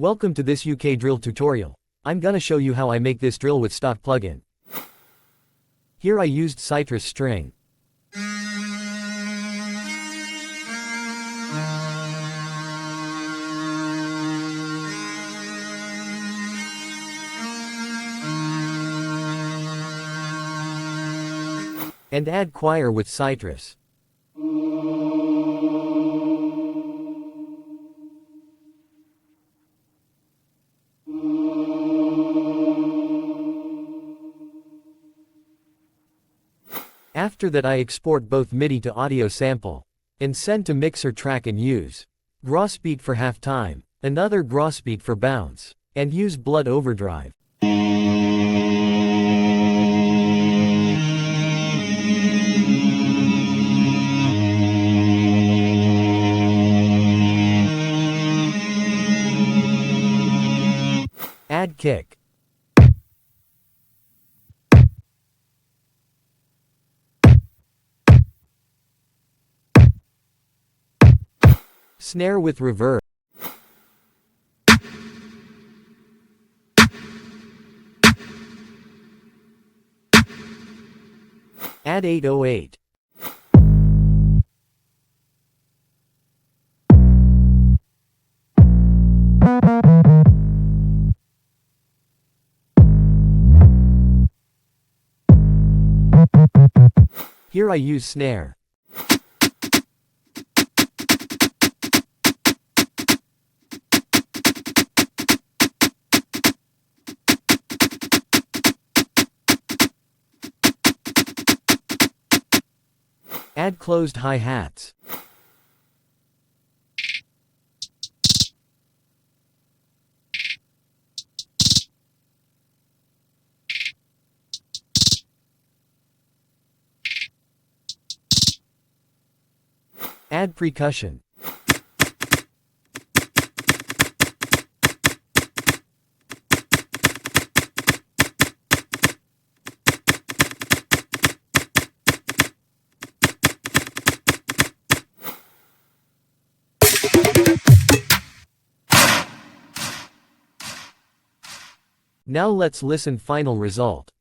Welcome to this UK drill tutorial. I'm gonna show you how I make this drill with stock plugin. Here I used citrus string. And add choir with citrus. After that I export both MIDI to audio sample. And send to mixer track and use Grossbeat for half time, another Grossbeat for bounce, and use Blood Overdrive. Add kick. Snare with reverb. Add 808. Here I use snare. Add closed hi-hats. Add percussion. Now let's listen final result.